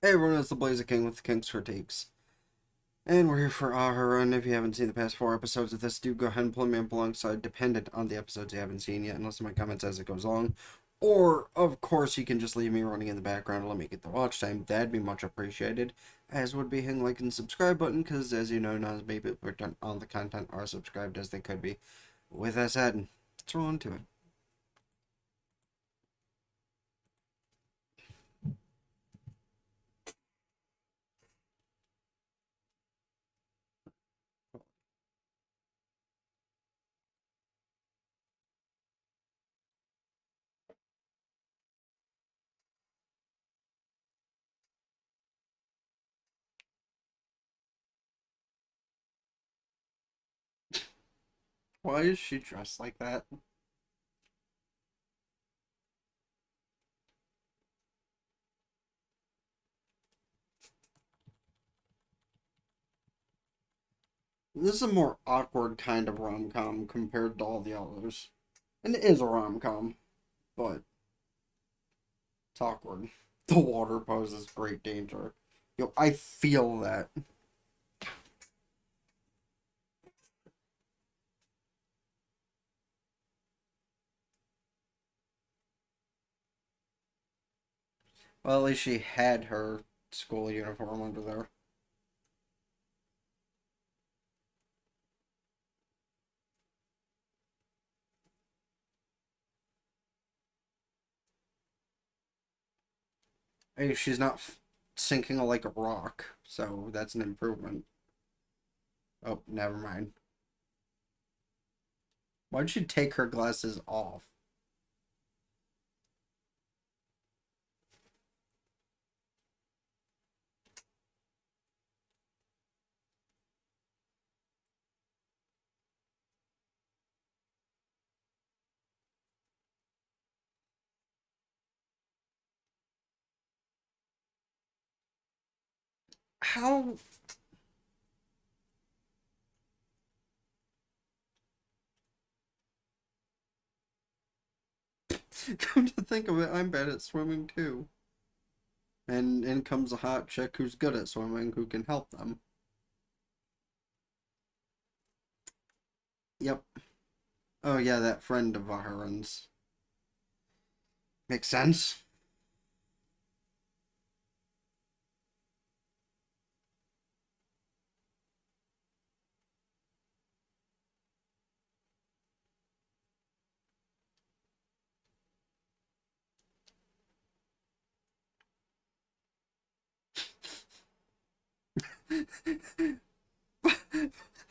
Hey everyone, it's the Blazer King with the King's Critiques. And we're here for Aharen. If you haven't seen the past 4 episodes of this, do go ahead and pull me up alongside, dependent on the episodes you haven't seen yet, and listen to my comments as it goes along. Or, of course, you can just leave me running in the background and let me get the watch time. That'd be much appreciated. As would be hitting like and subscribe button, because as you know, not as many people on all the content are subscribed as they could be. With that said, let's roll into it. Why is she dressed like that? This is a more awkward kind of rom-com compared to all the others. And it is a rom-com, but it's awkward. The water poses great danger. Yo, I feel that. Well, at least she had her school uniform under there. Hey, she's not sinking like a rock, so that's an improvement. Oh, never mind. Why'd she take her glasses off? How? Come to think of it, I'm bad at swimming too. And in comes a hot chick who's good at swimming who can help them. Yep. Oh yeah, that friend of Aharon's. Makes sense.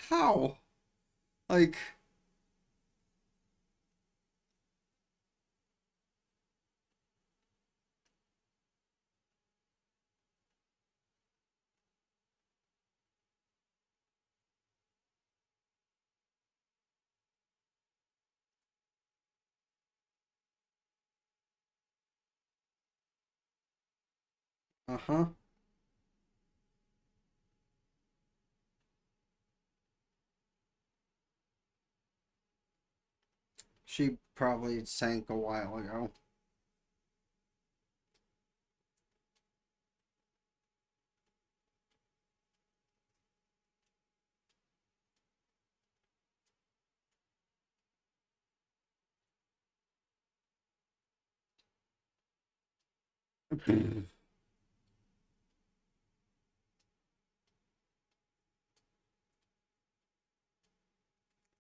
How? Like, uh-huh. She probably sank a while ago.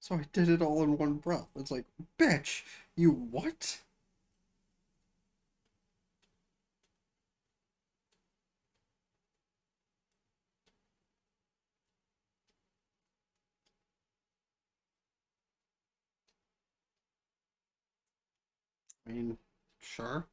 So I did it all in one breath. It's like, bitch, you what? I mean, sure.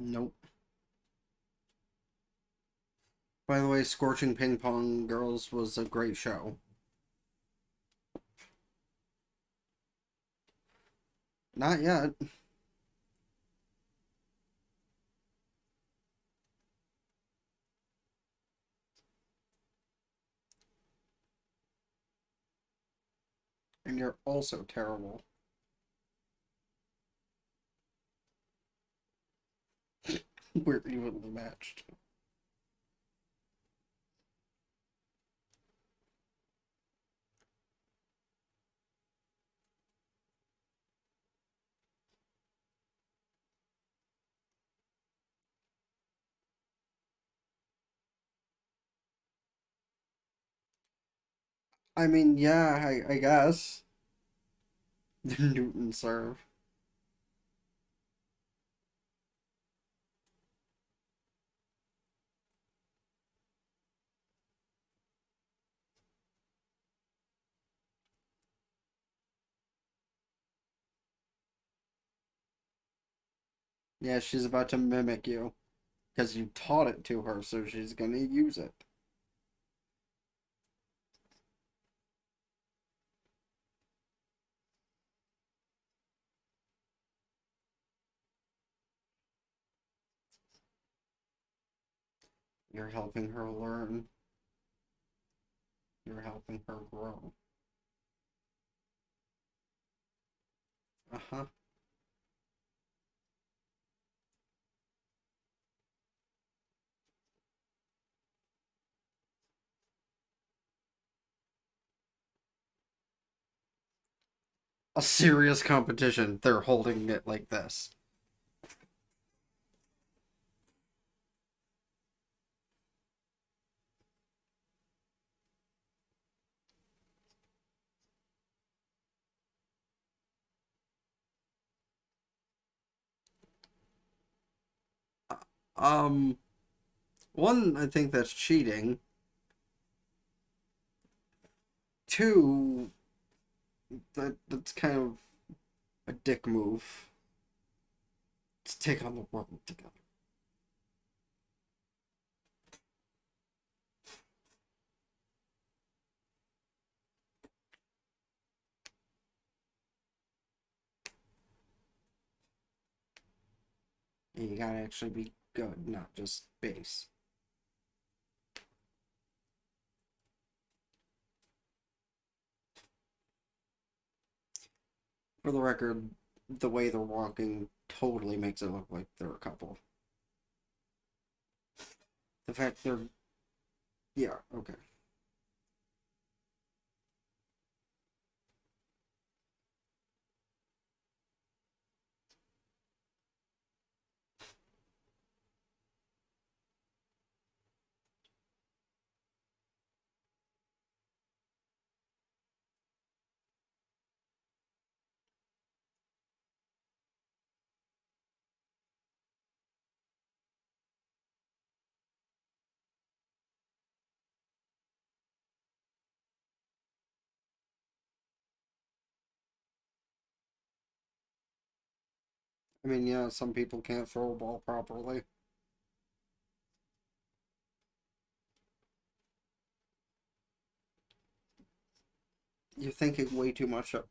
Nope. By the way, Scorching Ping Pong Girls was a great show. Not yet. And you're also terrible. We're evenly matched. I mean, yeah, I guess. The Newton serve. Yeah, she's about to mimic you. Because you taught it to her, so she's gonna use it. You're helping her learn. You're helping her grow. Uh-huh. A serious competition. They're holding it like this. Um, one, I think that's cheating. Two, that's kind of a dick move to take on the world together. And you gotta actually be good, not just base. For the record, the way they're walking totally makes it look like they're a couple. The fact they're, yeah, okay. I mean, yeah, some people can't throw a ball properly. You're thinking way too much of.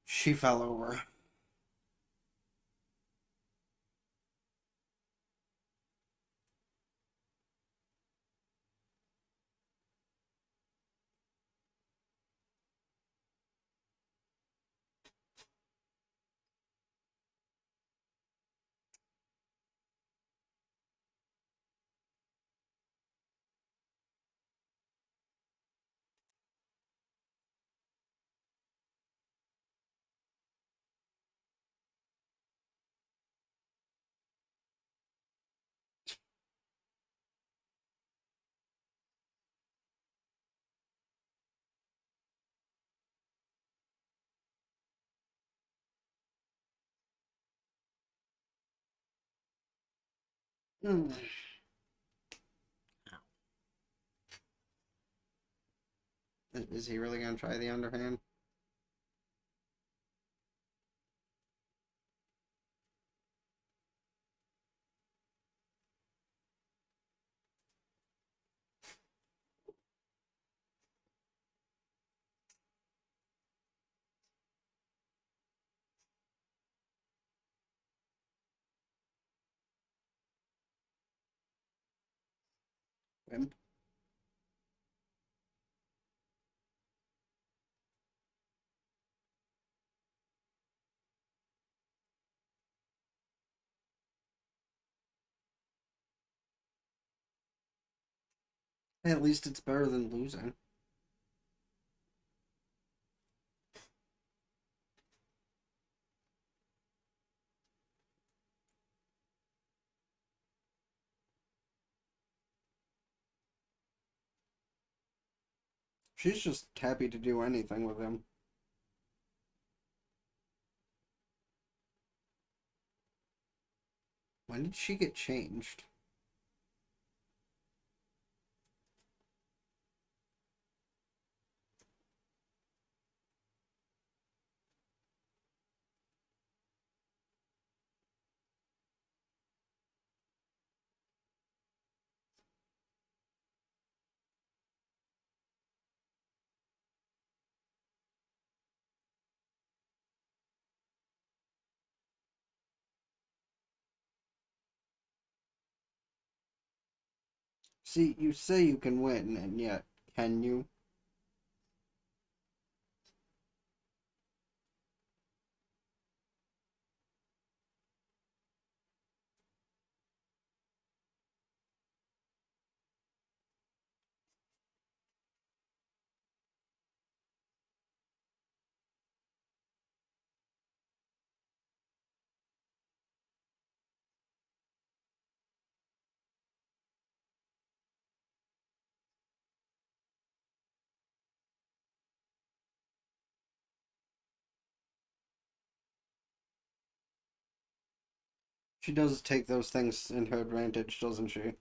She fell over. Mm. Is he really gonna try the underhand? Wimp. At least it's better than losing. She's just happy to do anything with him. When did she get changed? See, you say you can win, and yet, can you? She does take those things in her advantage, doesn't she?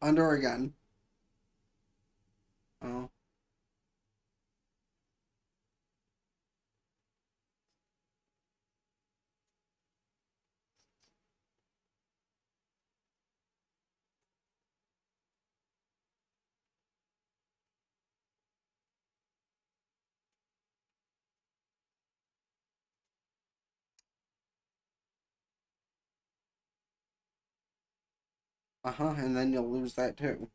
Under again. Oh. Uh-huh, and then you'll lose that too.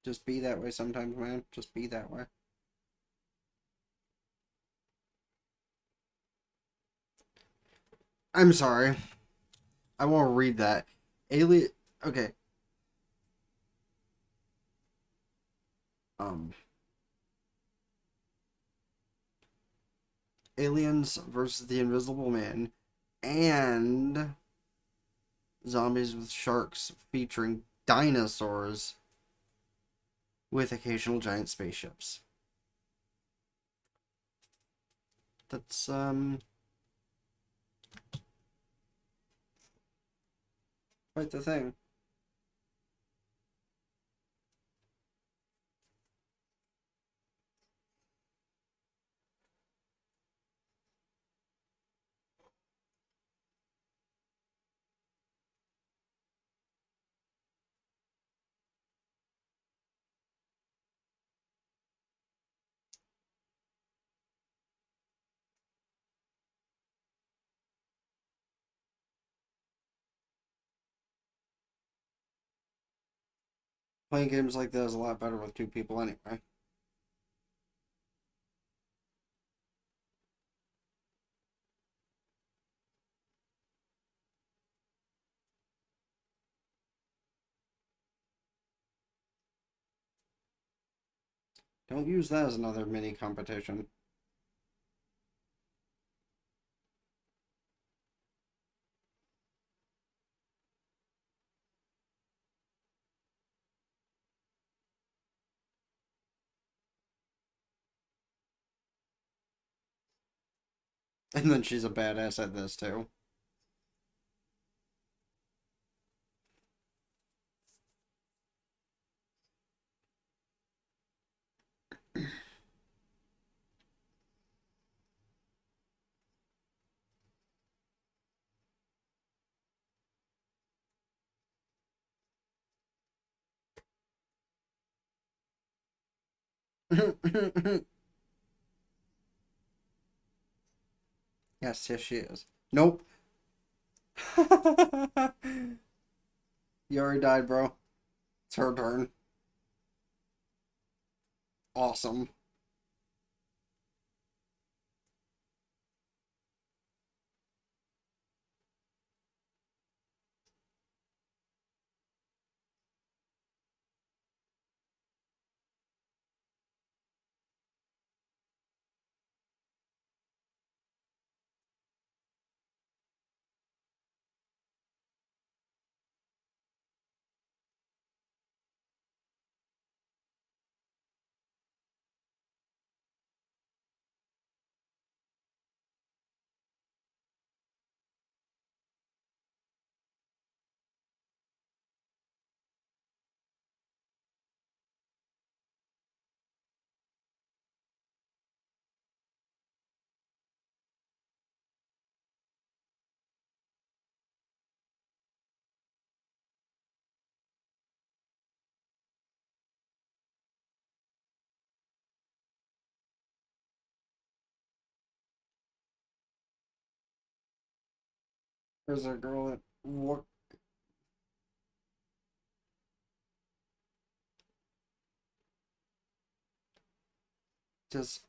Just be that way sometimes, man. Just be that way. I'm sorry. I won't read that. Alien. Okay. Um. Aliens versus the Invisible Man, and Zombies with Sharks featuring dinosaurs with occasional giant spaceships. That's quite the thing. Playing games like that is a lot better with two people anyway. Don't use that as another mini competition. And then she's a badass at this too. Yes, yes, she is. Nope. You already died, bro. It's her turn. Awesome. There's a girl that look. Does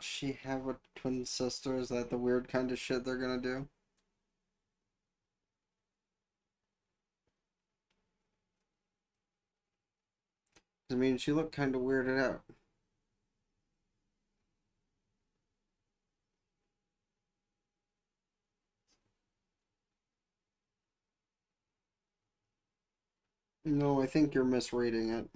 she have a twin sister? Is that the weird kind of shit they're gonna do? I mean, she looked kind of weirded out. No, I think you're misreading it.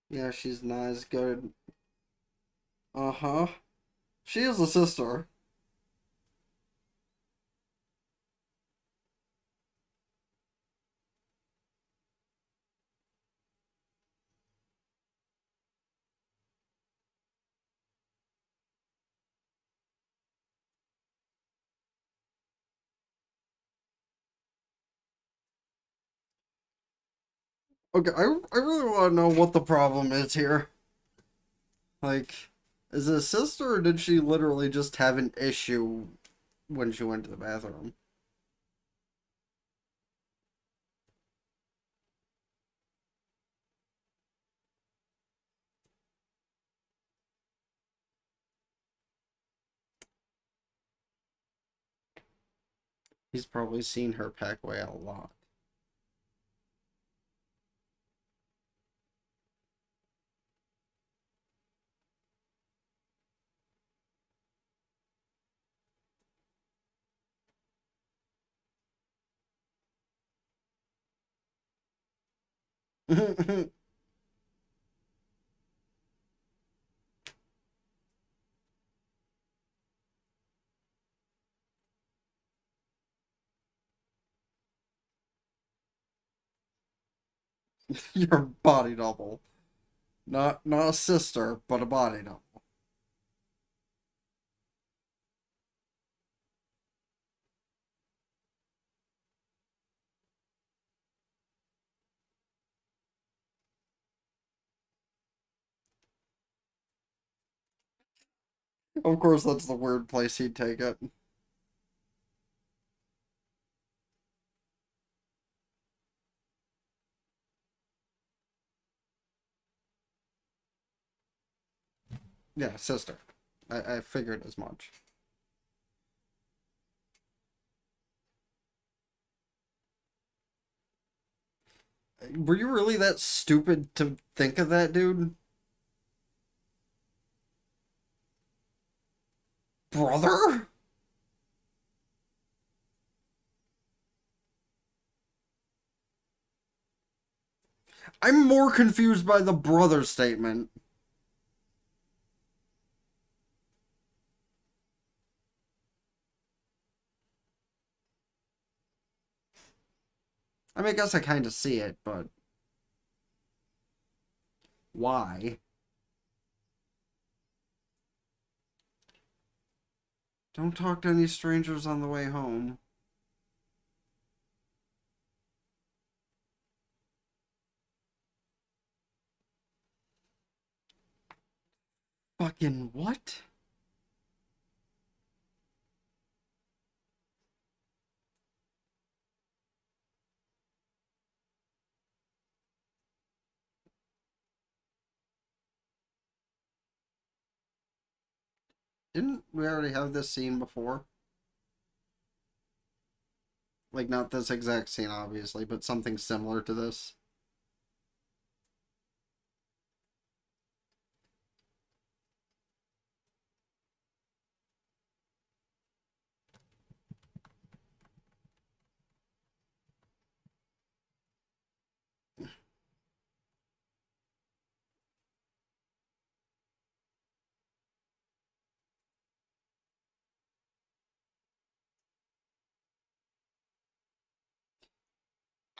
Yeah, she's not as good. Uh-huh. She is a sister. Okay, I really want to know what the problem is here. Like, is it a sister or did she literally just have an issue when she went to the bathroom? He's probably seen her pack away a lot. Your body double. Not a sister, but a body double. Of course, that's the weird place he'd take it. Yeah, sister. I figured as much. Were you really that stupid to think of that, dude? Brother? I'm more confused by the brother statement. I mean, I guess I kind of see it, but why? Don't talk to any strangers on the way home. Fucking what? Didn't we already have this scene before? Like, not this exact scene, obviously, but something similar to this.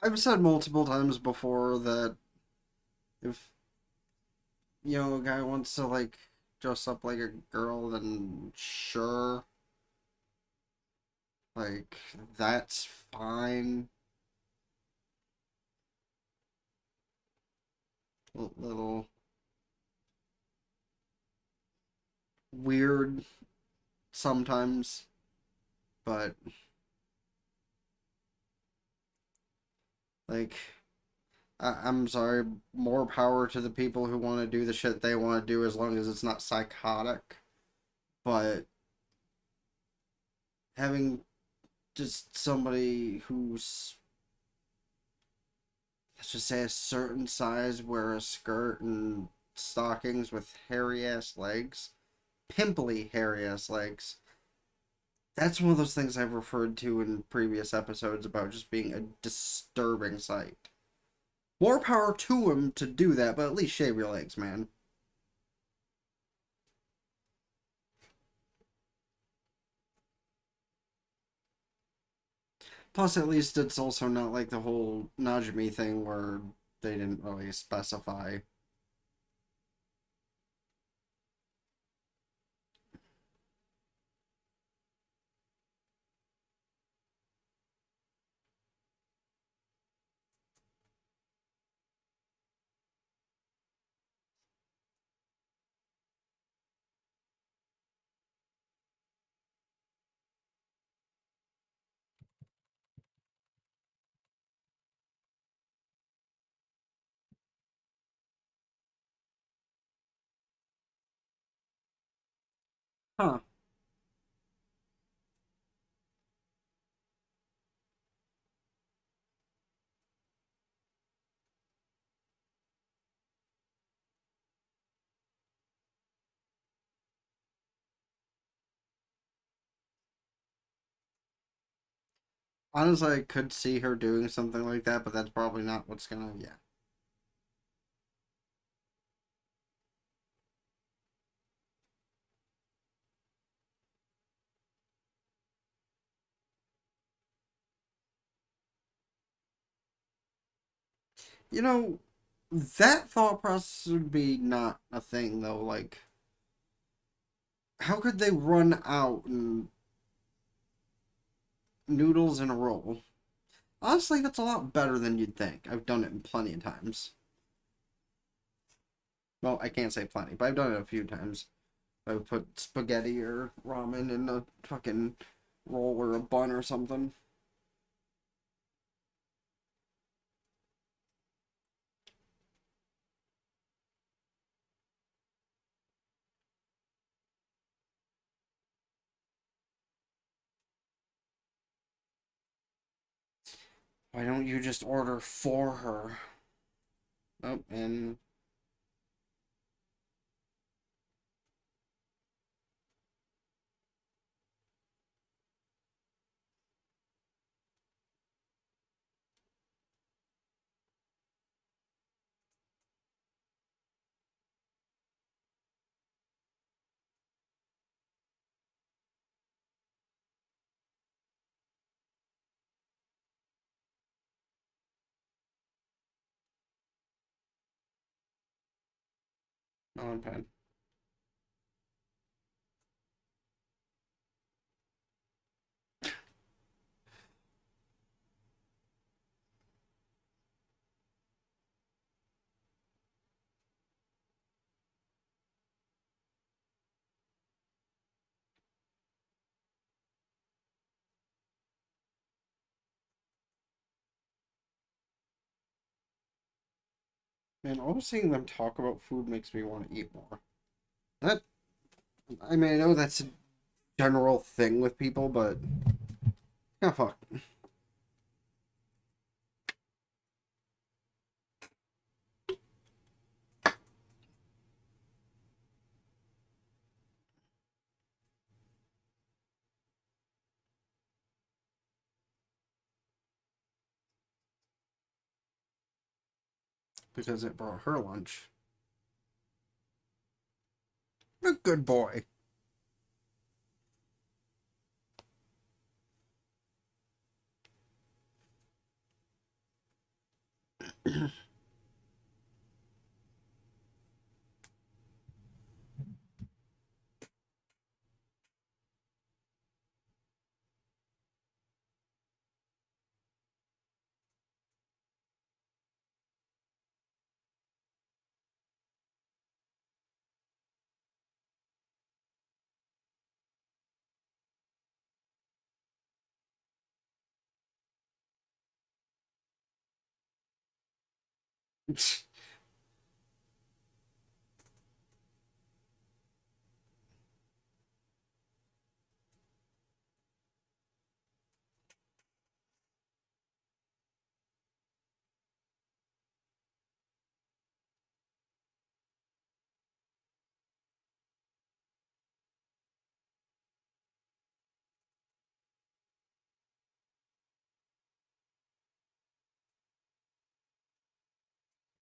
I've said multiple times before that if, a guy wants to, like, dress up like a girl, then sure. Like, that's fine. Little weird sometimes, but, like, I'm sorry, more power to the people who want to do the shit they want to do as long as it's not psychotic. But having just somebody who's, let's just say, a certain size wear a skirt and stockings with hairy ass legs, pimply hairy ass legs. That's one of those things I've referred to in previous episodes about just being a disturbing sight. More power to him to do that, but at least shave your legs, man. Plus, at least it's also not like the whole Najimi thing where they didn't really specify. Huh. Honestly, I could see her doing something like that, but that's probably not what's gonna. Yeah. You know, that thought process would be not a thing, though. Like, how could they run out and noodles in a roll? Honestly, that's a lot better than you'd think. I've done it plenty of times. Well, I can't say plenty, but I've done it a few times. I would put spaghetti or ramen in a fucking roll or a bun or something. Why don't you just order for her? Oh, and on pen. And all seeing them talk about food makes me want to eat more. That I mean, I know that's a general thing with people, but yeah, fuck. Because it brought her lunch. A good boy.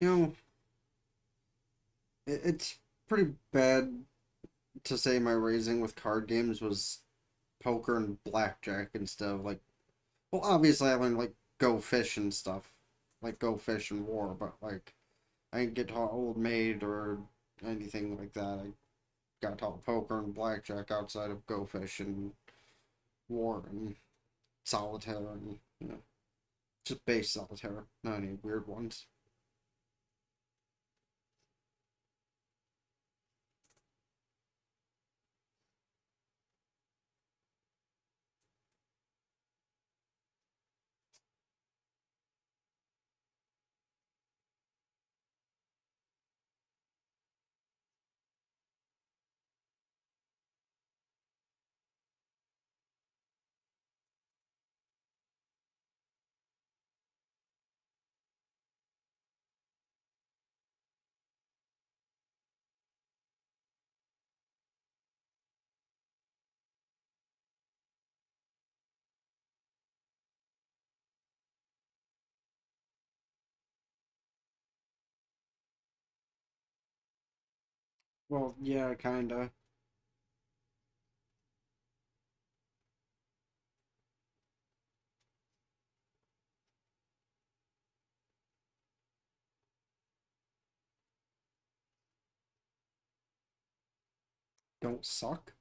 You know, it's pretty bad to say my raising with card games was poker and blackjack instead of like. Well, obviously I learned like Go Fish and stuff, like Go Fish and War, but like I didn't get taught Old Maid or anything like that. I got taught poker and blackjack outside of Go Fish and War and Solitaire and just base Solitaire, not any weird ones. Well, yeah, kinda. Don't suck.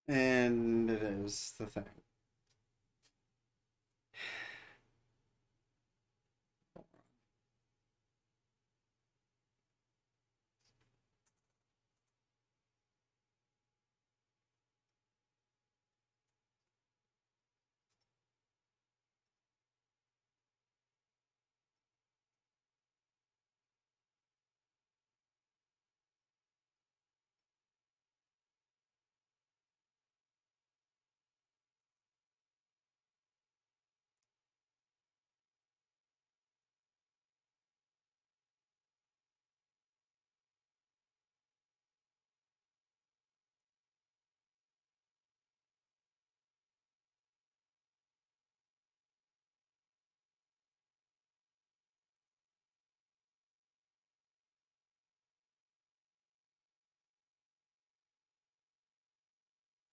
And it is the thing.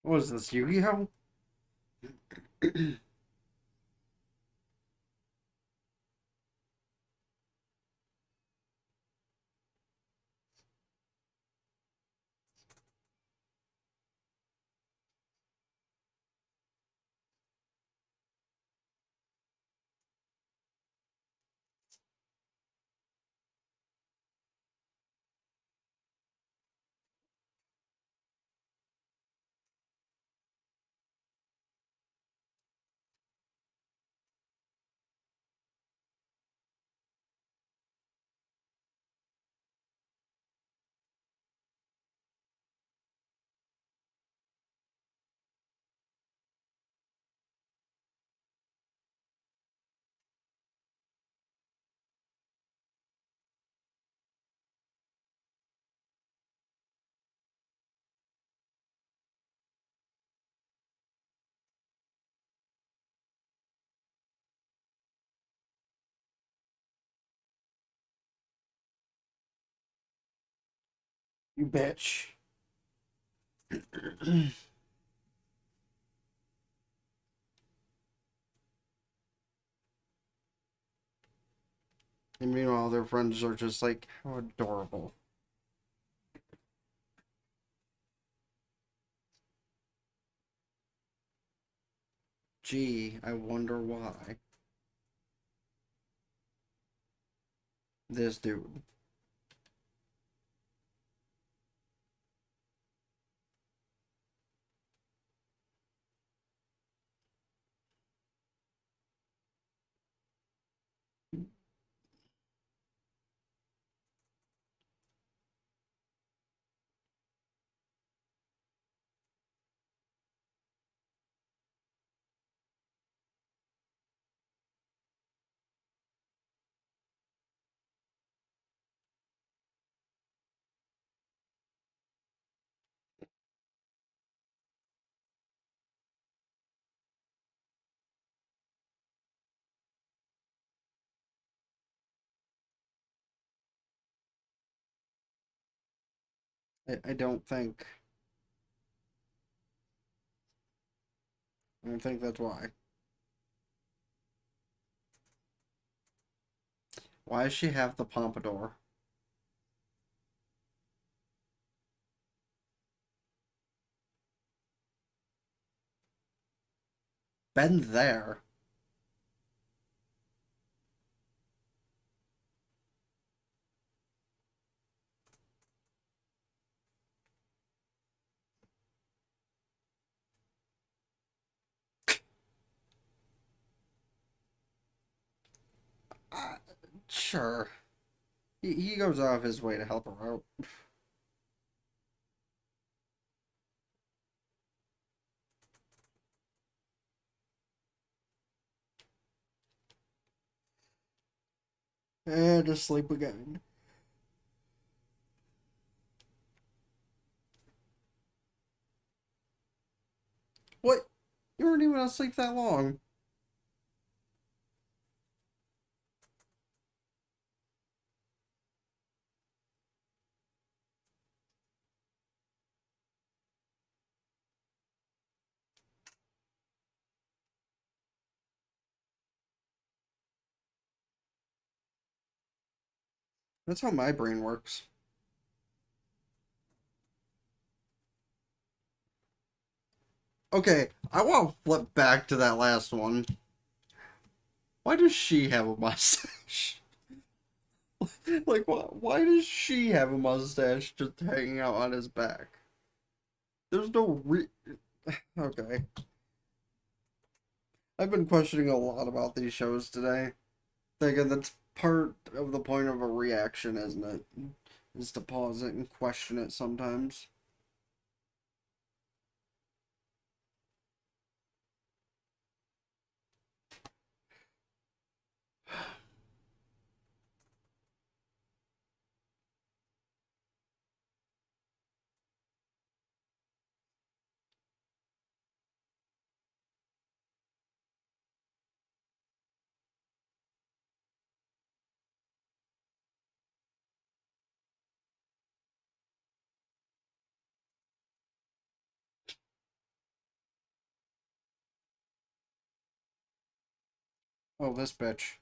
What is this, Yu-Gi-Oh? You bitch. And meanwhile, their friends are just like, how adorable. Gee, I wonder why. This dude. I don't think. I don't think that's why. Why does she have the pompadour? Been there. Uh, sure. He goes out of his way to help her out. And asleep again. What? You weren't even asleep that long. That's how my brain works. Okay, I want to flip back to that last one. Why does she have a mustache? Like, why does she have a mustache just hanging out on his back? There's no Okay. I've been questioning a lot about these shows today. Thinking that's part of the point of a reaction, isn't it? Is to pause it and question it sometimes. Oh, this bitch.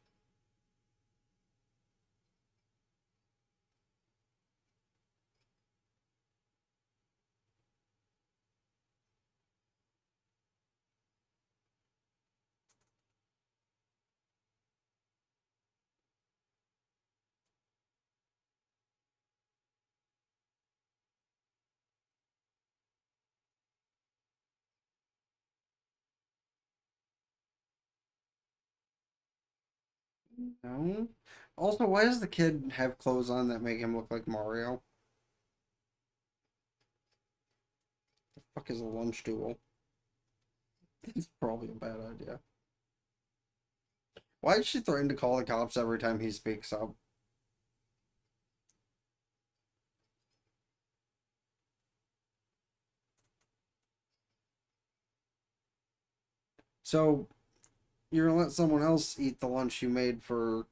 No. Also, why does the kid have clothes on that make him look like Mario? The fuck is a lunch duel? It's probably a bad idea. Why is she threatening to call the cops every time he speaks up? So, you're gonna let someone else eat the lunch you made for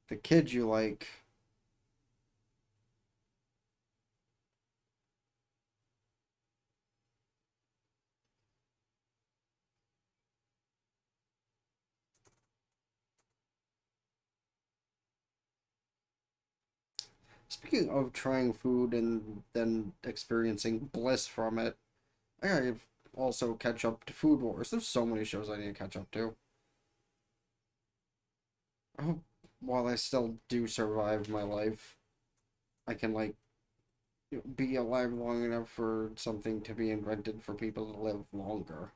the kid you like. Speaking of trying food and then experiencing bliss from it, I gotta also catch up to Food Wars. There's so many shows I need to catch up to. I hope while I still do survive my life, I can like be alive long enough for something to be invented for people to live longer,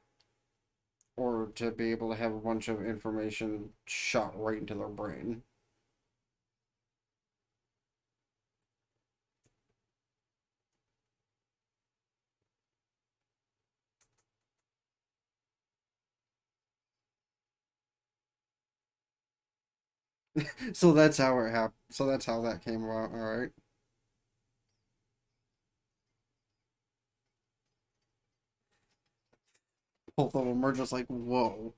or to be able to have a bunch of information shot right into their brain. So that's how it happened. So that's how that came about. All right, both of them are just like, whoa.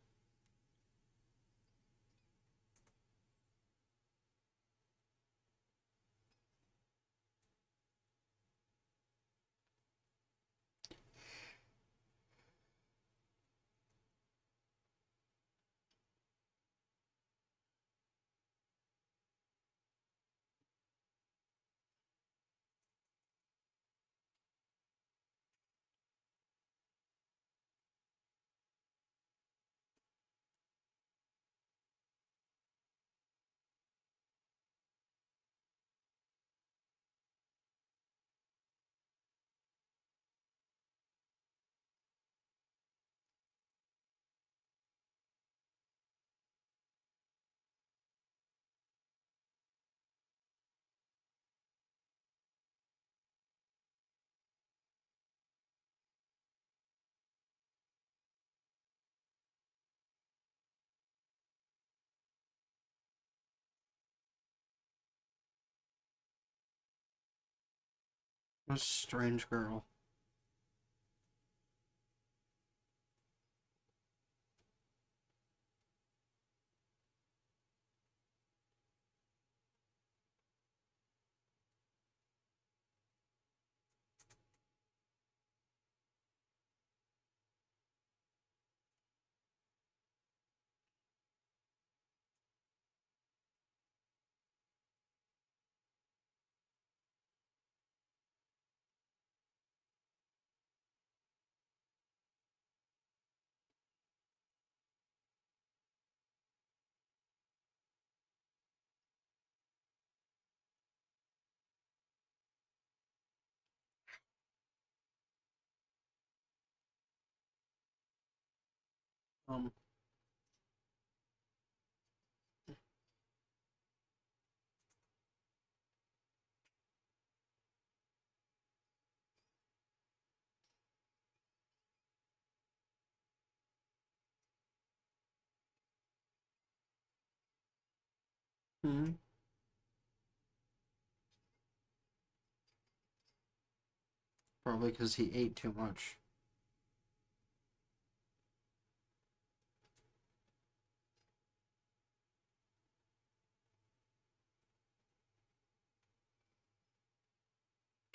A strange girl. Um. Hmm. Probably because he ate too much.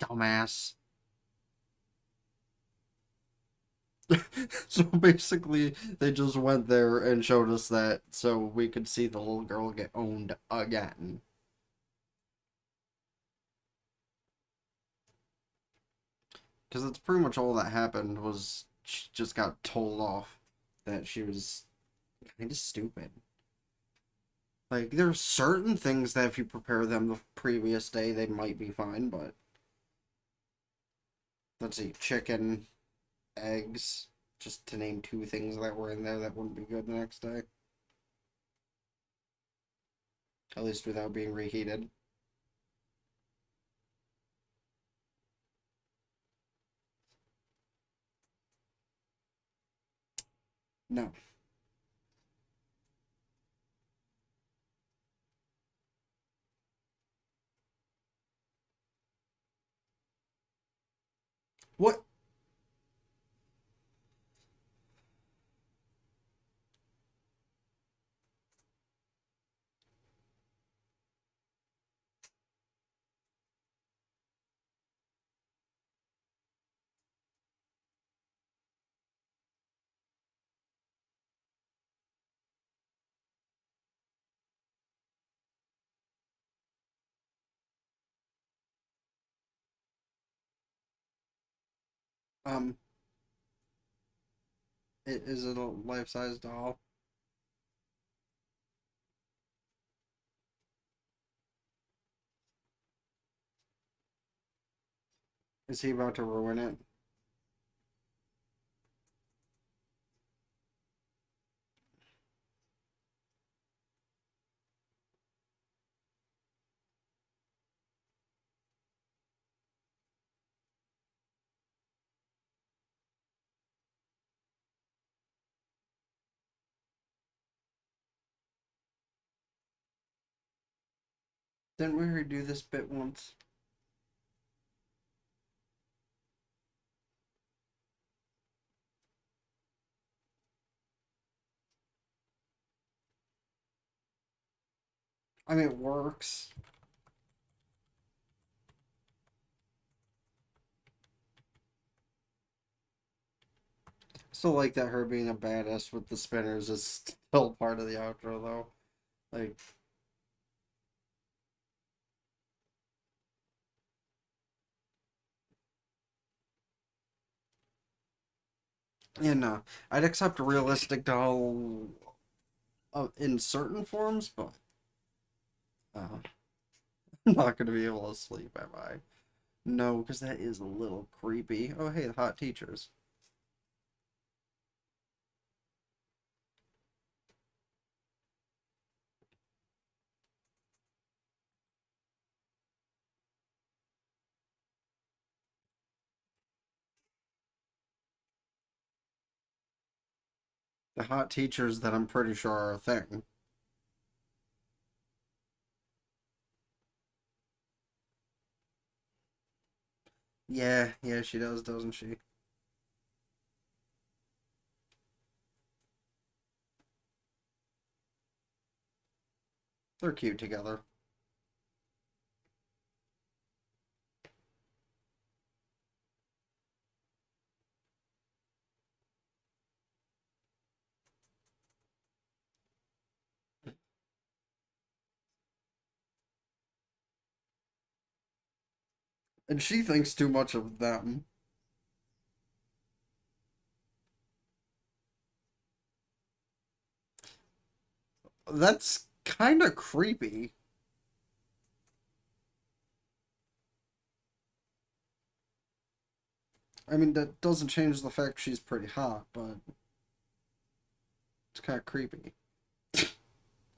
Dumbass. So basically, they just went there and showed us that so we could see the little girl get owned again. Because that's pretty much all that happened was she just got told off that she was kind of stupid. Like, there are certain things that if you prepare them the previous day, they might be fine, but let's see, chicken, eggs, just to name two things that were in there that wouldn't be good the next day. At least without being reheated. No. What? Um, is it a life-size doll? Is he about to ruin it? Didn't we already do this bit once? I mean, it works. Still like that her being a badass with the spinners is still part of the outro, though. Like, yeah, no. I'd accept a realistic doll in certain forms, but I'm not going to be able to sleep, am I? No, because that is a little creepy. Oh, hey, the hot teachers. The hot teachers that I'm pretty sure are a thing. Yeah, yeah, she does, doesn't she? They're cute together. And she thinks too much of them. That's kind of creepy. I mean, that doesn't change the fact she's pretty hot, but it's kind of creepy.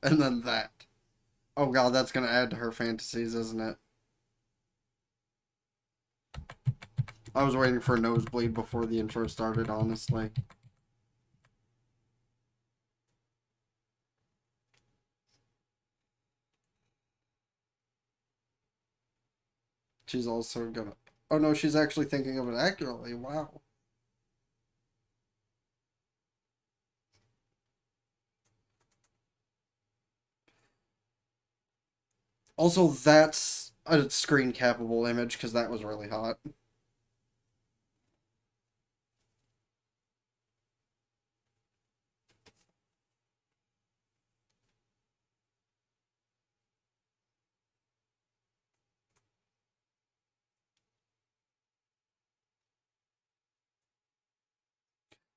And then that. Oh god, that's gonna add to her fantasies, isn't it? I was waiting for a nosebleed before the intro started, honestly. She's also gonna. Oh no, she's actually thinking of it accurately. Wow. Also, that's a screen capable image because that was really hot.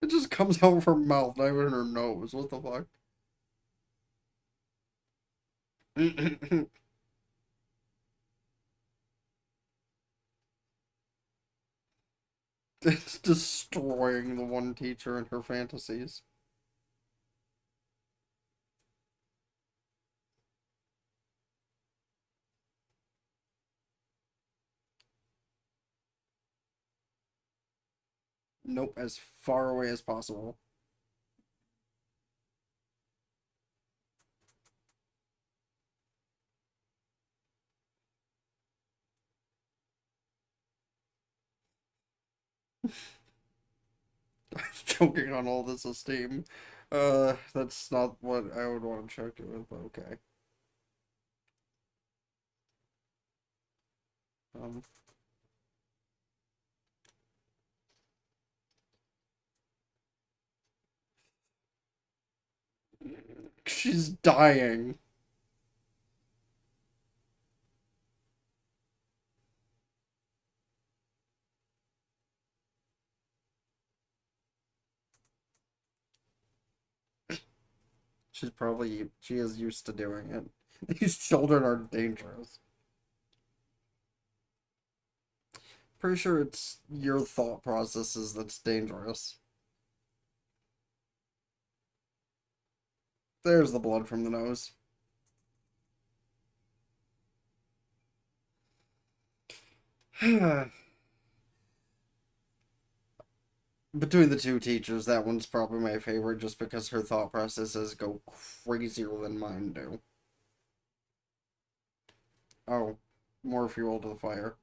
It just comes out of her mouth, not even her nose. What the fuck? It's destroying the one teacher and her fantasies. Nope, as far away as possible. Choking on all this esteem. That's not what I would want to choke it with, but okay. Um, she's dying. She is used to doing it. These children are dangerous. Pretty sure it's your thought processes that's dangerous. There's the blood from the nose. Between the two teachers, that one's probably my favorite just because her thought processes go crazier than mine do. Oh, more fuel to the fire.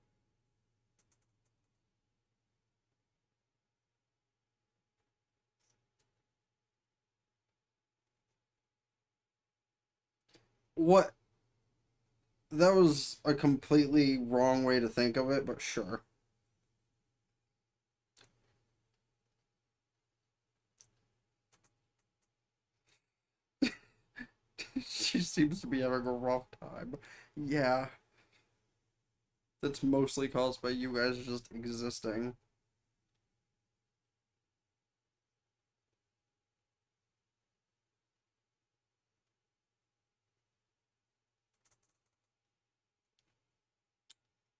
What? That was a completely wrong way to think of it, but sure. She seems to be having a rough time. Yeah, that's mostly caused by you guys just existing.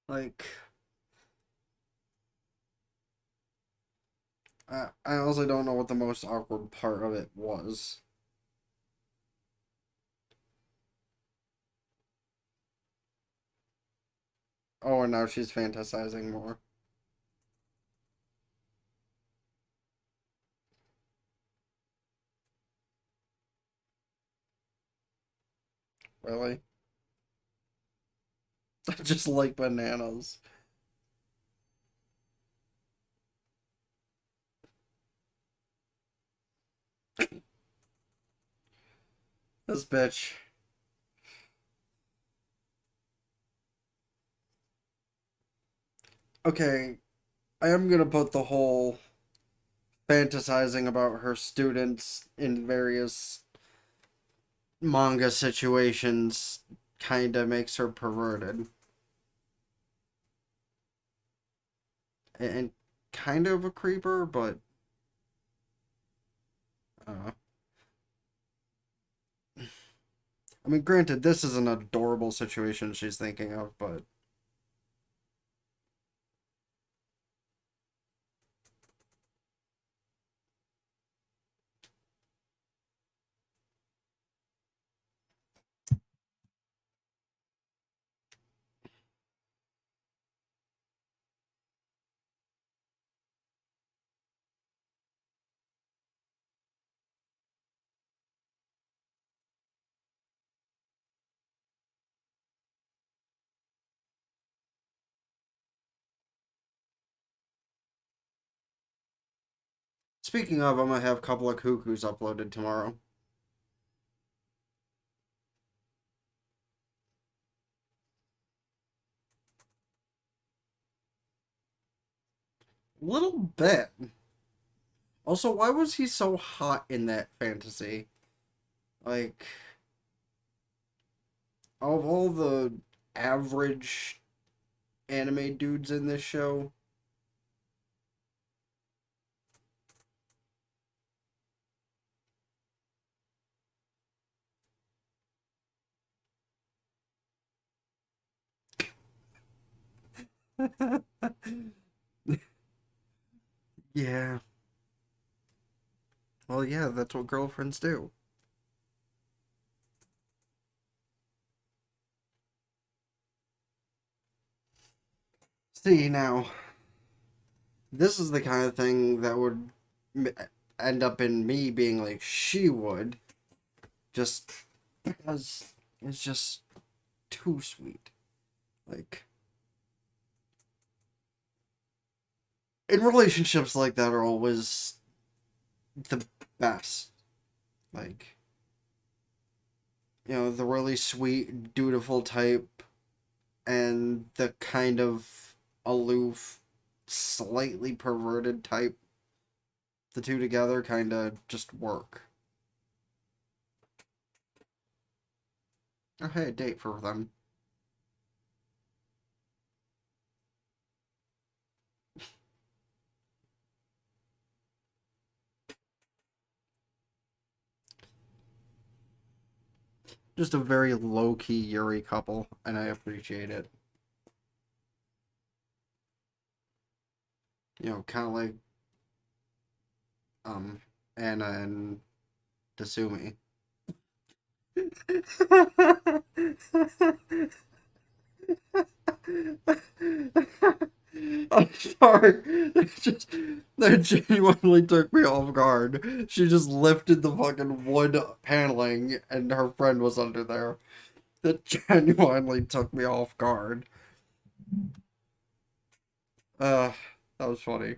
Like, I also don't know what the most awkward part of it was. Oh, and now she's fantasizing more. Really? I just like bananas. This bitch. Okay, I am gonna put the whole fantasizing about her students in various manga situations kinda makes her perverted. And kind of a creeper, but uh, I mean, granted, this is an adorable situation she's thinking of, but speaking of, I'm gonna have a couple of cuckoos uploaded tomorrow. Little bit. Also, why was he so hot in that fantasy? Like, of all the average anime dudes in this show, Yeah. Well, yeah, that's what girlfriends do. See, now, this is the kind of thing that would end up in me being like, she would, just because it's just too sweet. Like, in relationships like that are always the best. Like, the really sweet, dutiful type and the kind of aloof, slightly perverted type. The two together kind of just work. Oh, hey, a date for them. Just a very low key Yuri couple, and I appreciate it. Kind of like um Anna and Tasumi. I'm sorry. That genuinely took me off guard. She just lifted the fucking wood paneling and her friend was under there. That genuinely took me off guard. Uh, that was funny.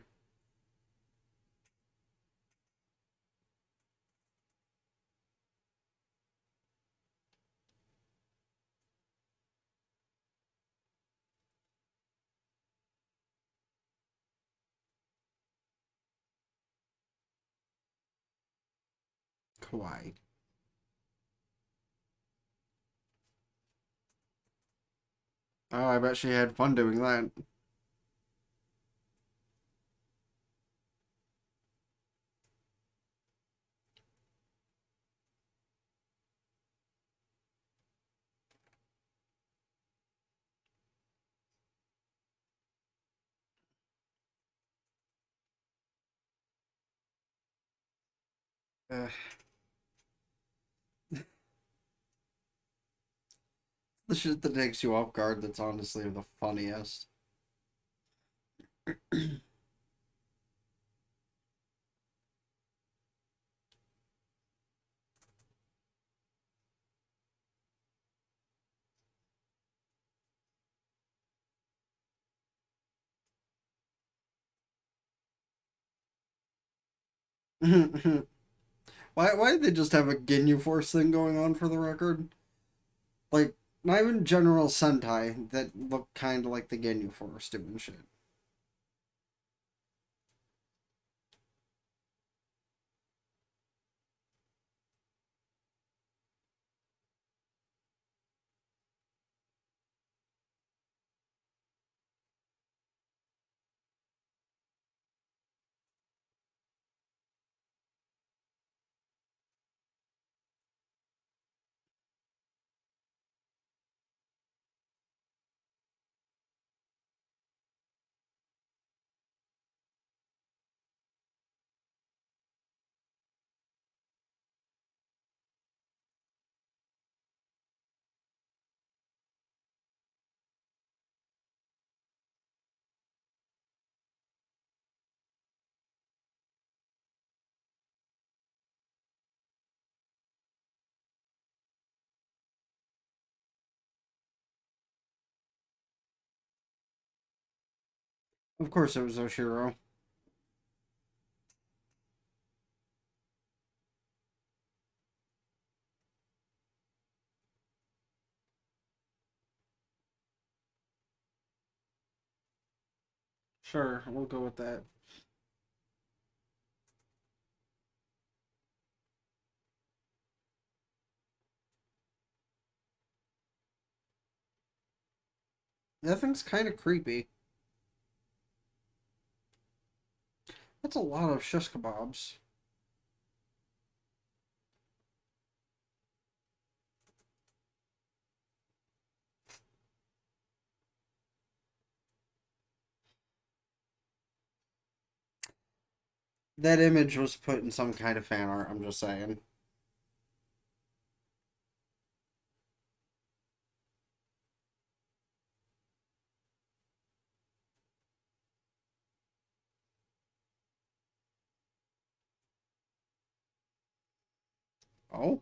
Kawaii. Oh, I bet she had fun doing that. Uh, the shit that takes you off guard that's honestly the funniest. Why did they just have a Ginyu Force thing going on for the record? Like, not even General Sentai that look kind of like the Ginyu Force doing shit. Of course it was Oshiro. Sure, we'll go with that. That thing's kind of creepy. That's a lot of shish kebabs. That image was put in some kind of fan art, I'm just saying. Oh?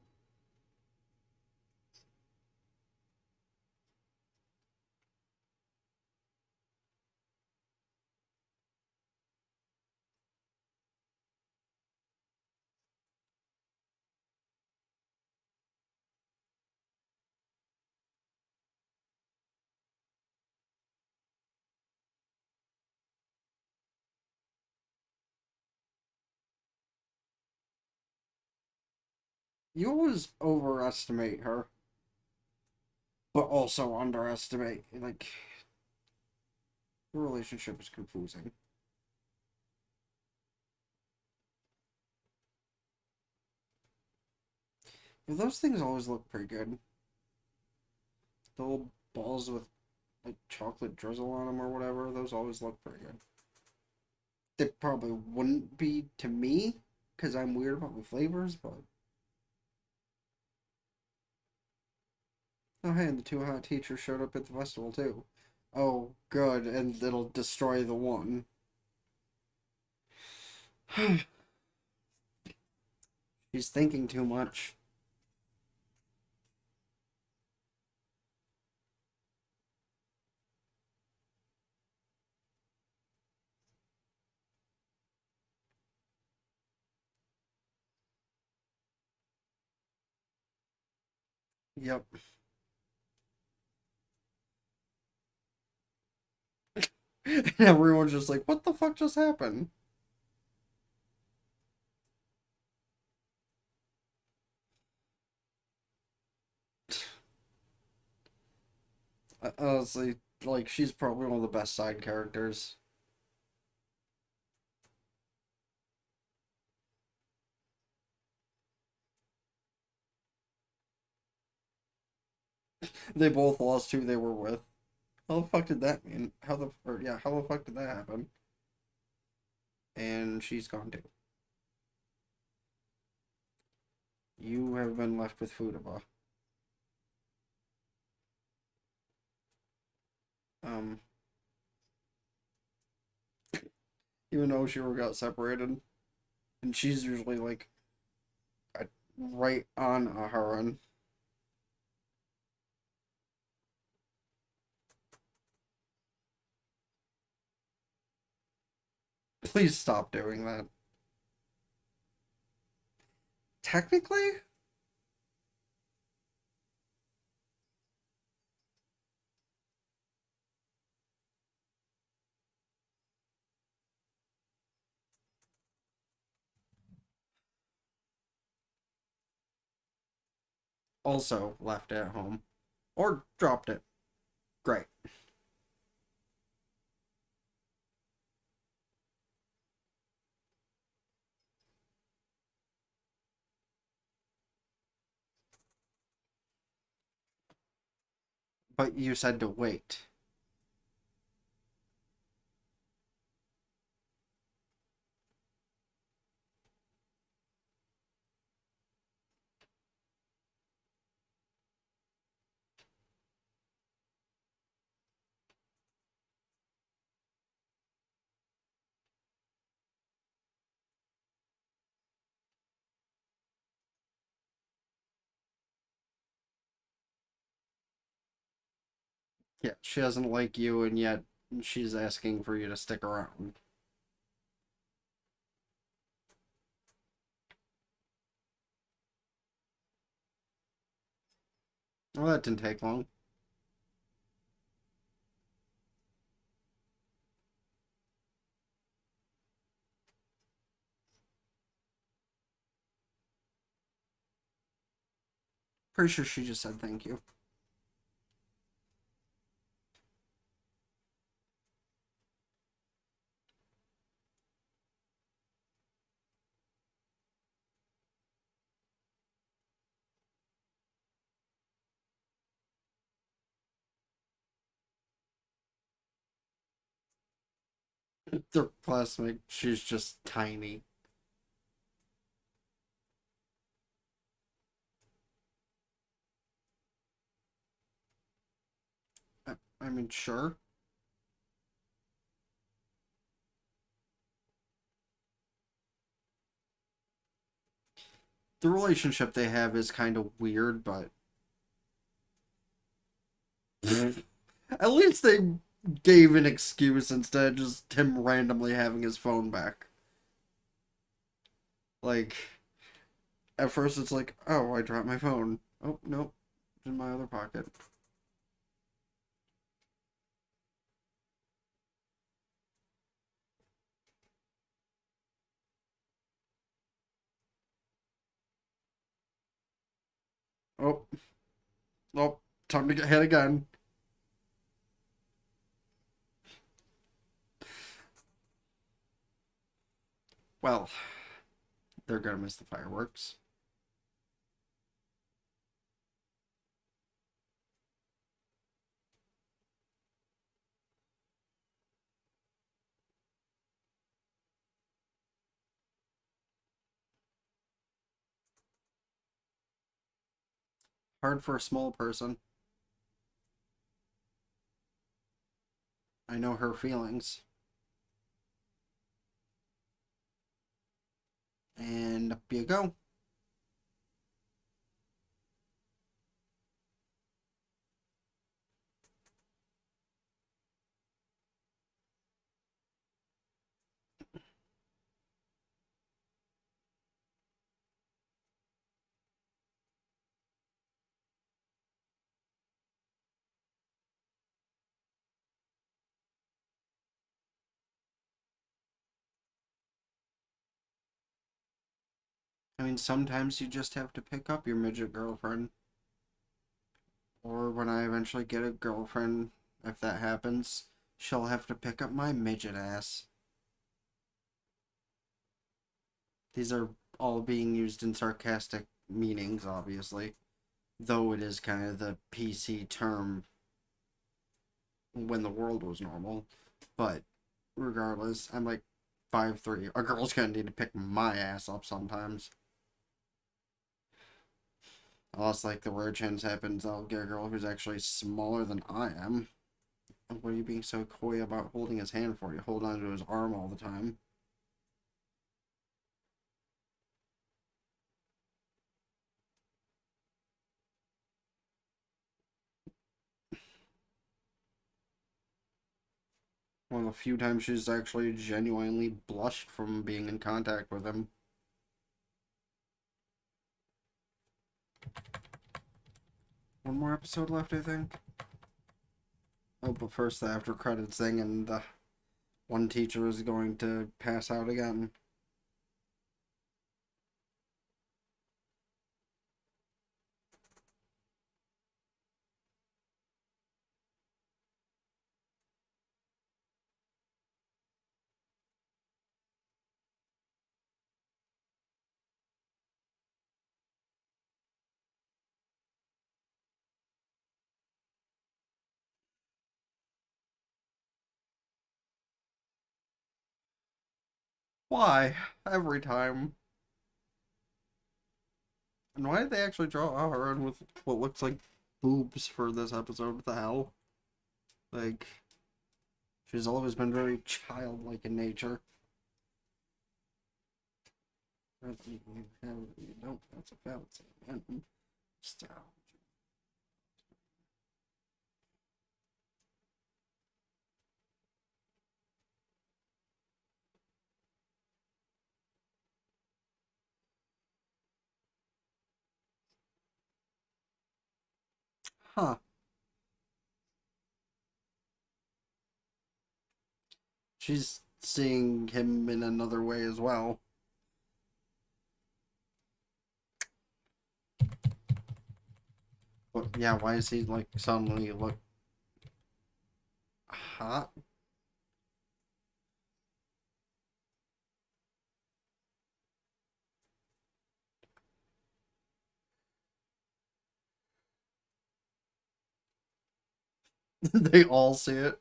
You always overestimate her, but also underestimate. Like, the relationship is confusing. But those things always look pretty good. The little balls with like chocolate drizzle on them or whatever, those always look pretty good. They probably wouldn't be to me because I'm weird about my flavors, but oh hey, and the two hot teachers showed up at the festival too. Oh, good, and it'll destroy the one. She's thinking too much. Yep. And everyone's just like, what the fuck just happened? Honestly, like, she's probably one of the best side characters. They both lost who they were with. How the fuck did that mean? How the fuck did that happen? And she's gone too. You have been left with Futaba. Um, even though she got separated, and she's usually like right on Aharen. Please stop doing that. Technically, also left at home or dropped it. Great. But you said to wait. Yeah, she doesn't like you, and yet she's asking for you to stick around. Well, that didn't take long. Pretty sure she just said thank you. Their classmate, she's just tiny. I mean, sure. The relationship they have is kind of weird, but at least they gave an excuse instead of just him randomly having his phone back. Like, at first it's like, oh, I dropped my phone. Oh, nope, it's in my other pocket. Oh, oh, time to get hit again. Well, they're gonna miss the fireworks. Hard for a small person. I know her feelings. And up you go. I mean, sometimes you just have to pick up your midget girlfriend. Or when I eventually get a girlfriend, if that happens, she'll have to pick up my midget ass. These are all being used in sarcastic meanings, obviously. Though it is kind of the PC term when the world was normal. But regardless, I'm like 5'3". A girl's gonna need to pick my ass up sometimes. Unless, like, the rare chance happens, I'll get a girl who's actually smaller than I am. What are you being so coy about holding his hand for? You hold on to his arm all the time. One of the few times she's actually genuinely blushed from being in contact with him. One more episode left, I think. Oh, but first the after credits thing, and the one teacher is going to pass out again. Why? Every time. And why did they actually draw Aharen with what looks like boobs for this episode? What the hell? Like, she's always been very childlike in nature. No, that's a fallacy. Style. Huh. She's seeing him in another way as well. But yeah, why is he like suddenly look hot? They all see it.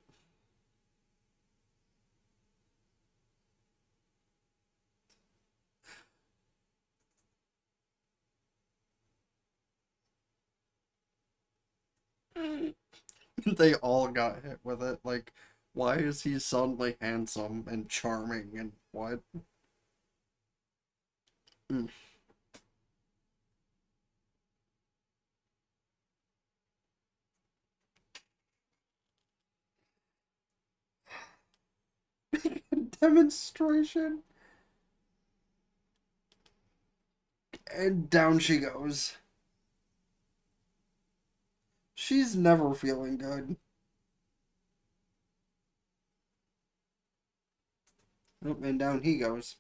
They all got hit with it. Like, why is he suddenly handsome and charming and what? Mm. Demonstration. And down she goes. She's never feeling good. Oh, and down he goes.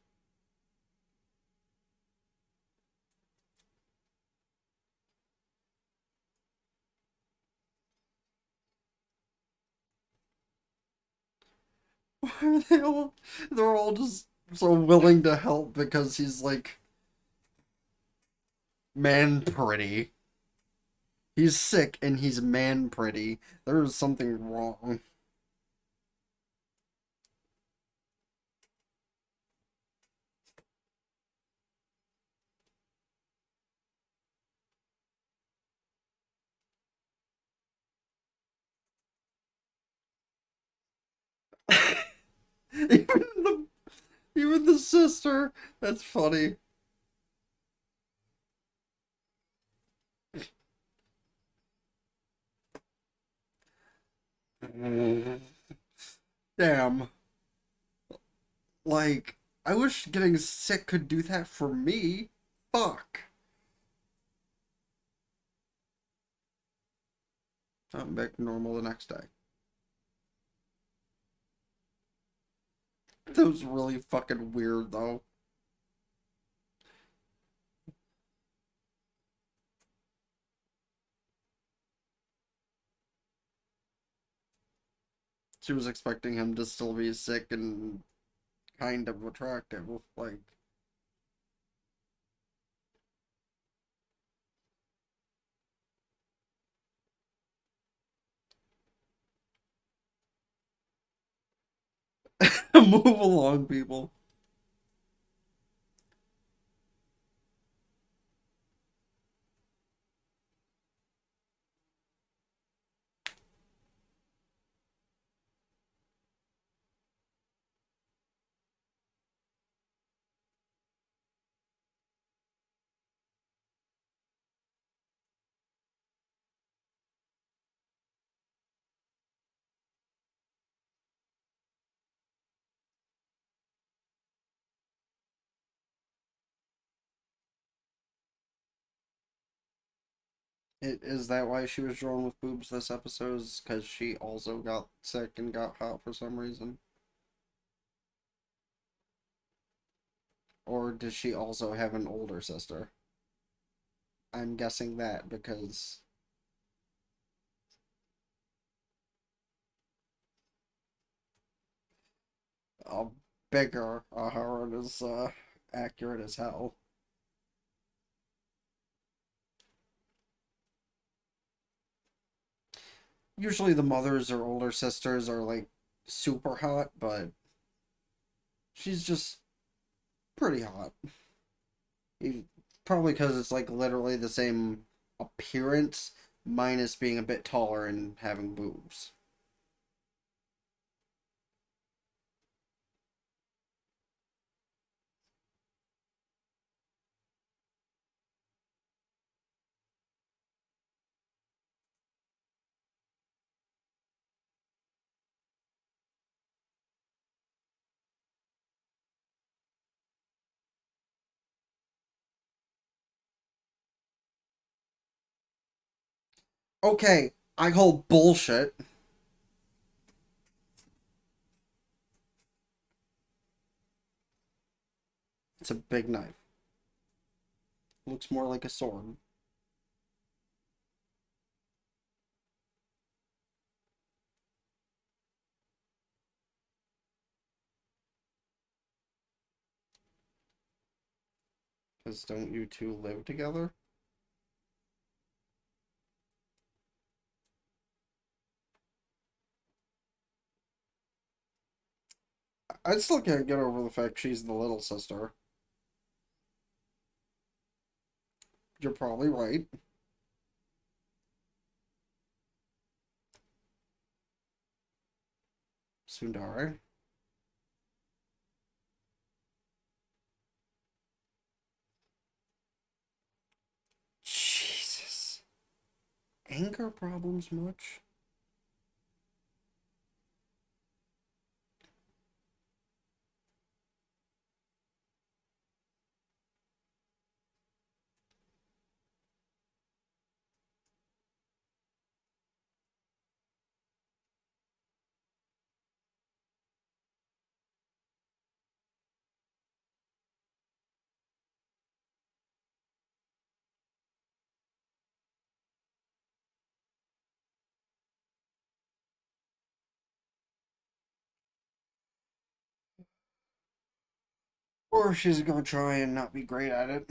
Why are they all? They're all just so willing to help because he's like man pretty. He's sick and he's man pretty. There's something wrong. even the even the sister. That's funny. Damn. Like, I wish getting sick could do that for me. Fuck. I'm back to normal the next day. That was really fucking weird, though. She was expecting him to still be sick and kind of attractive. Like, move along, people. Is that why she was drawn with boobs this episode? Is because she also got sick and got hot for some reason? Or does she also have an older sister? I'm guessing that because a bigger Aharen is accurate as hell. Usually the mothers or older sisters are like super hot, but she's just pretty hot. Probably because it's like literally the same appearance, minus being a bit taller and having boobs. Okay, I call bullshit. It's a big knife. Looks more like a sword. Because don't you two live together? I still can't get over the fact she's the little sister. You're probably right. Sundari. Jesus. Anger problems much? Or she's gonna try and not be great at it.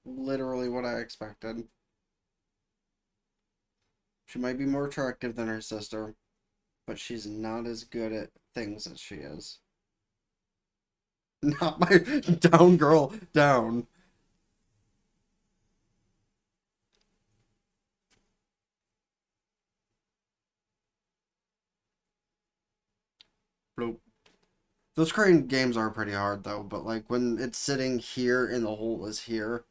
Literally what I expected. She might be more attractive than her sister, but she's not as good at things as she is. Not my down girl, down. Bloop. Those crane games are pretty hard though, but like when it's sitting here and the hole is here.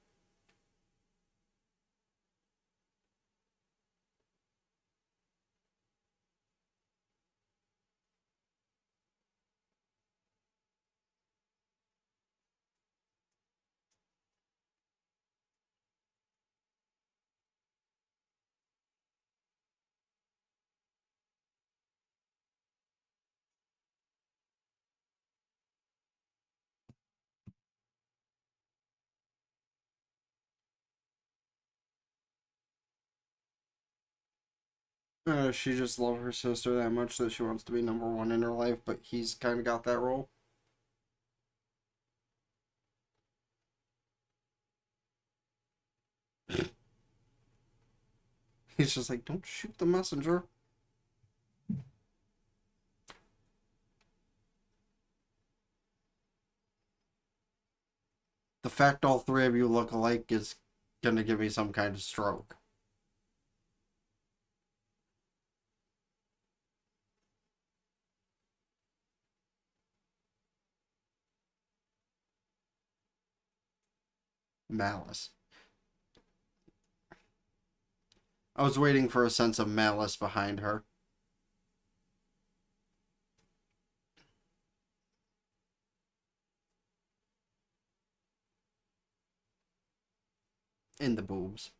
She just loves her sister that much that she wants to be number one in her life, but he's kind of got that role. He's just like, don't shoot the messenger. The fact all three of you look alike is gonna give me some kind of stroke. Malice. I was waiting for a sense of malice behind her. In the boobs.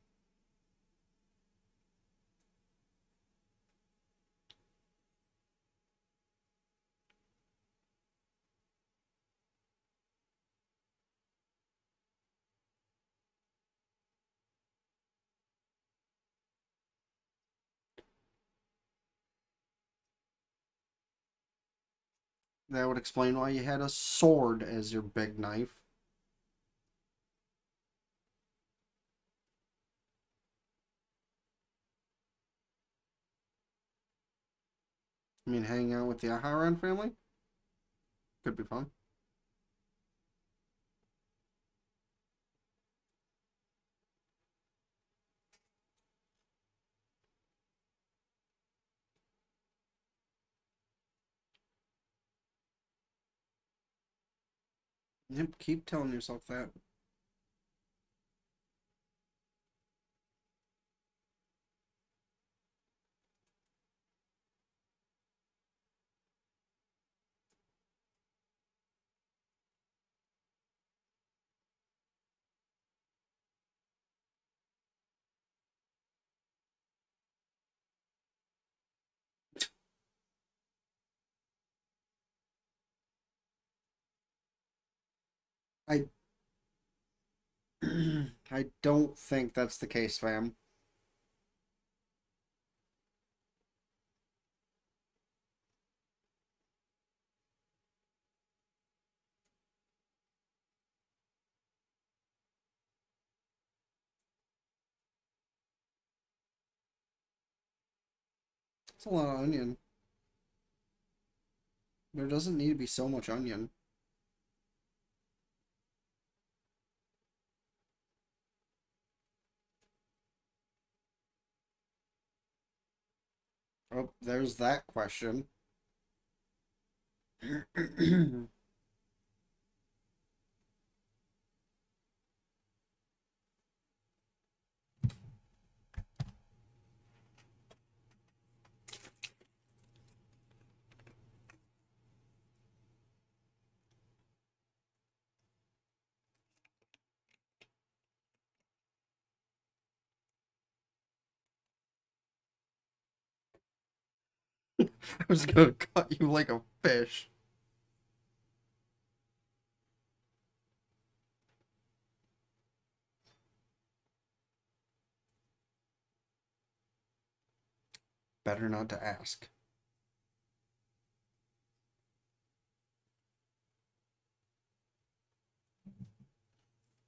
That would explain why you had a sword as your big knife. I mean, hanging out with the Aharen family? Could be fun. Yep, keep telling yourself that. I I don't think that's the case, fam. It's a lot of onion. There doesn't need to be so much onion. Oh, there's that question. I was gonna cut you like a fish. Better not to ask.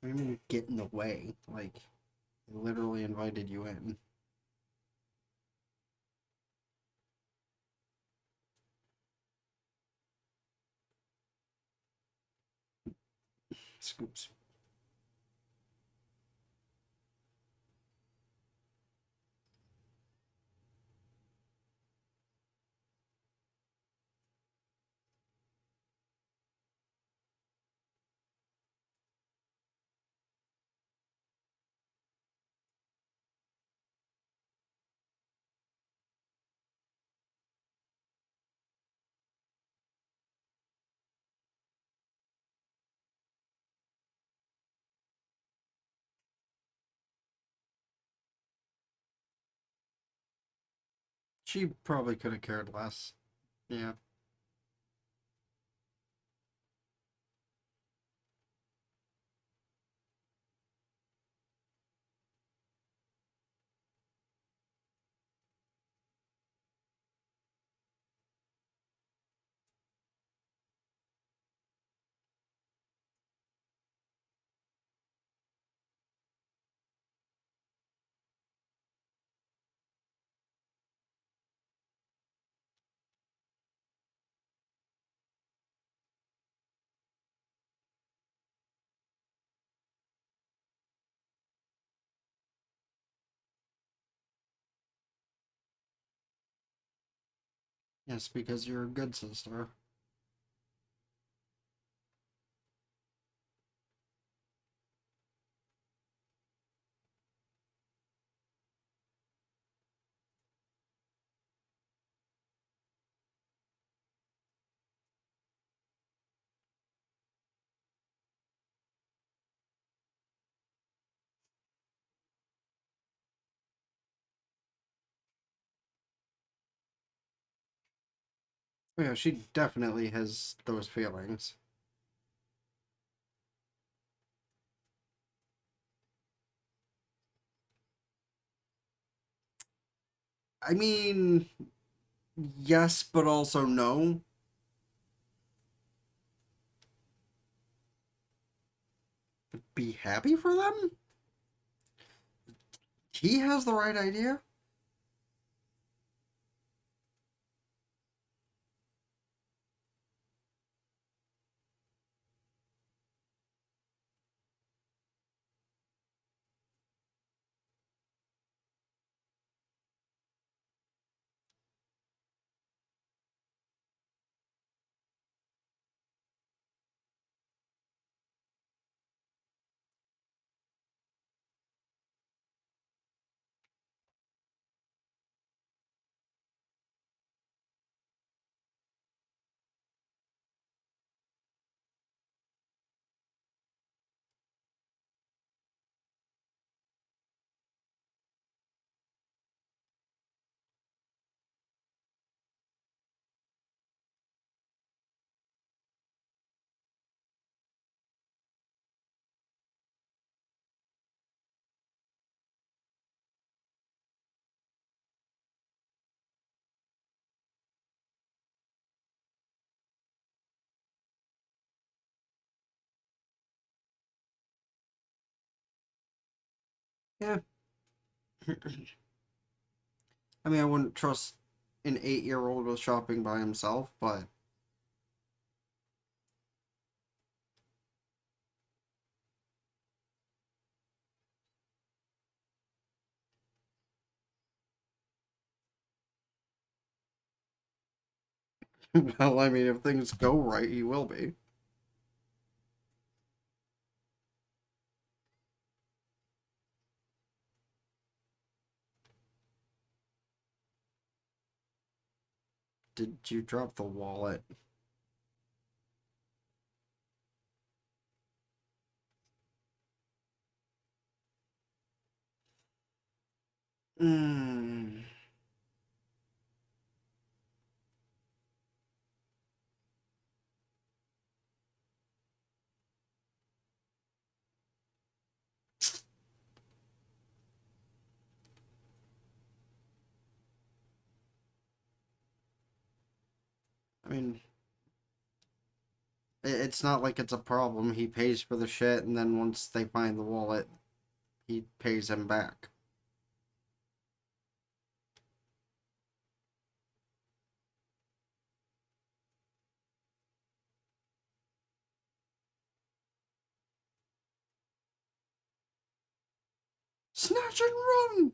I'm gonna get in the way. Like, I literally invited you in. Scoops. She probably could have cared less. Yeah. Yes, because you're a good sister. Yeah, she definitely has those feelings. I mean, yes, but also no. Be happy for them? He has the right idea. Yeah. I mean, I wouldn't trust an 8-year-old with shopping by himself, but Well, I mean, if things go right, he will be. Did you drop the wallet? Hmm. I mean, it's not like it's a problem. He pays for the shit, and then once they find the wallet, he pays him back. Snatch and run!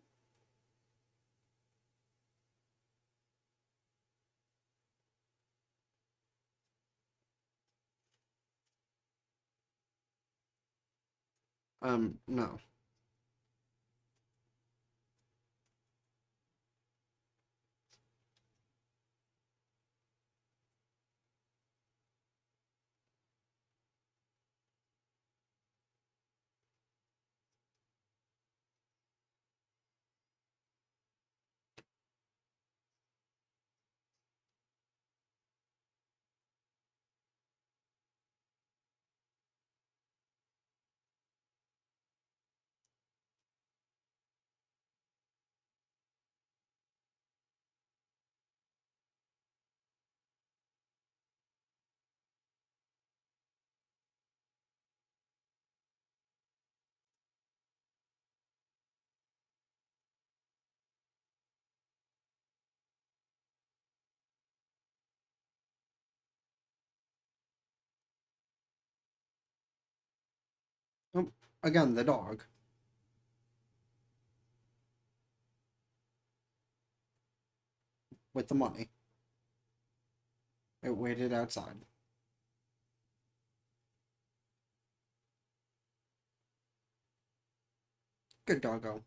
No. Oh, again, the dog. With the money. It waited outside. Good doggo.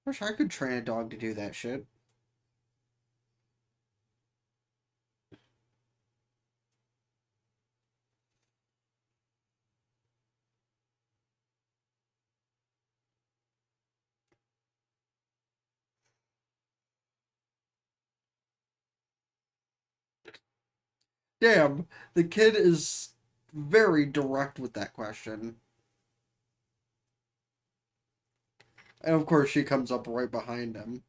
Wish I could train a dog to do that shit. Damn, the kid is very direct with that question. And of course, she comes up right behind him.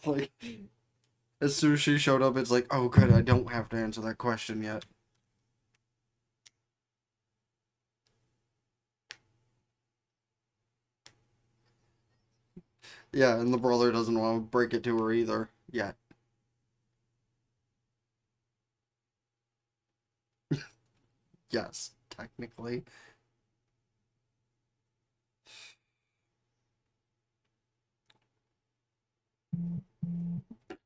Like, as soon as she showed up, it's like, oh, good, I don't have to answer that question yet. Yeah, and the brother doesn't want to break it to her either yet. Yes, technically.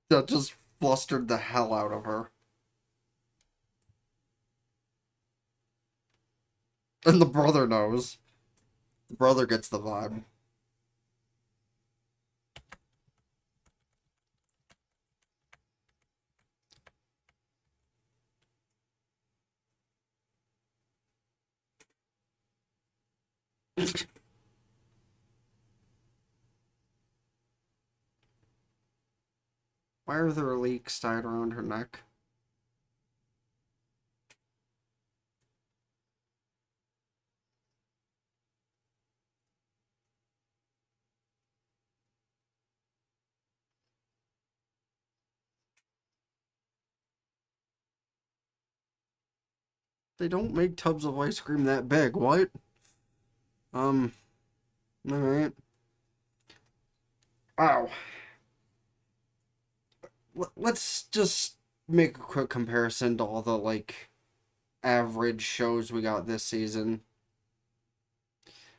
That just flustered the hell out of her. And the brother knows. The brother gets the vibe. Why are there leaks tied around her neck? They don't make tubs of ice cream that big. What? Um, alright. Wow. Let's just make a quick comparison to all the, like, average shows we got this season.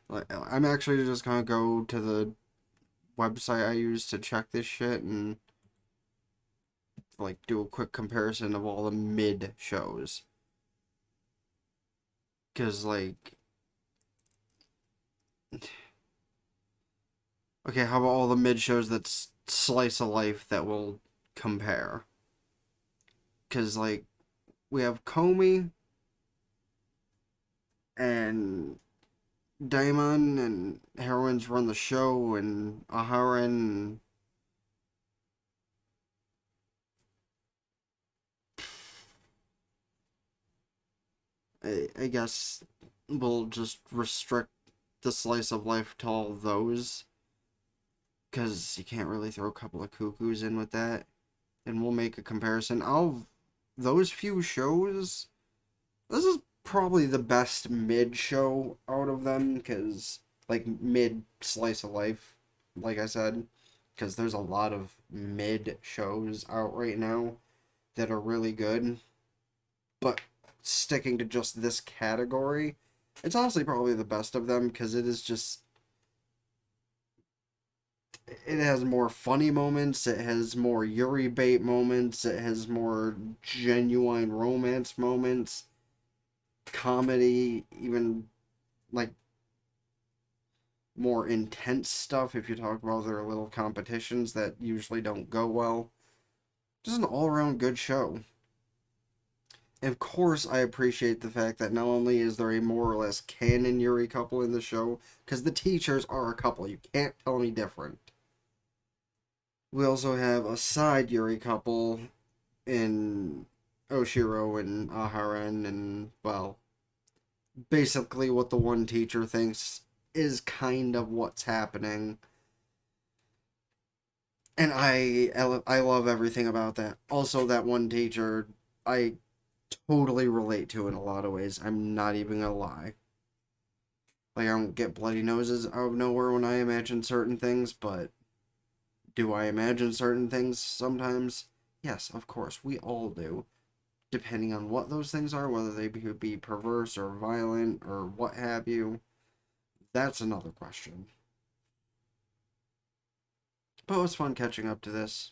Like, I'm actually just gonna go to the website I use to check this shit and like do a quick comparison of all the mid shows. Cause like, okay, how about all the mid shows that's slice of life that will compare? Cause like we have Comey and Daimon and Heroines Run the Show and Aharen. I guess we'll just restrict the slice of life to all those because you can't really throw a couple of cuckoos in with that. And we'll make a comparison. Those few shows. This is probably the best mid show out of them because like mid slice of life, like I said, because there's a lot of mid shows out right now that are really good. But sticking to just this category, it's honestly probably the best of them because it is just it has more funny moments, it has more Yuri bait moments, it has more genuine romance moments, comedy, even like more intense stuff if you talk about their little competitions that usually don't go well. Just an all around good show. And of course, I appreciate the fact that not only is there a more or less canon Yuri couple in the show, because the teachers are a couple, you can't tell me different. We also have a side Yuri couple in Oshiro and Aharen, and, well, basically what the one teacher thinks is kind of what's happening. And I love everything about that. Also, that one teacher, I totally relate to in a lot of ways. I'm not even gonna lie. Like, I don't get bloody noses out of nowhere when I imagine certain things, but do I imagine certain things sometimes? Yes, of course, we all do. Depending on what those things are, whether they be perverse or violent or what have you, that's another question. But it was fun catching up to this.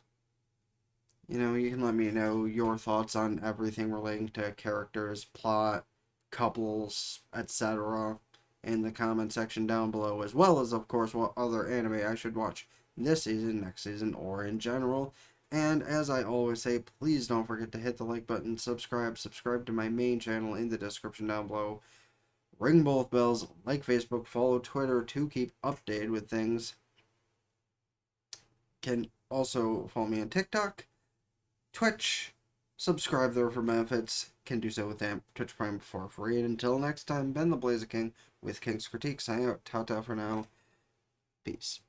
You can let me know your thoughts on everything relating to characters, plot, couples, etc. in the comment section down below, as well as, of course, what other anime I should watch this season, next season, or in general. And as I always say, please don't forget to hit the like button, subscribe to my main channel in the description down below. Ring both bells, like Facebook, follow Twitter to keep updated with things. Can also follow me on TikTok, Twitch, subscribe there for benefits, can do so with Twitch Prime for free. And until next time, Ben the Blazer King with King's Critique signing out. Ta-ta for now. Peace.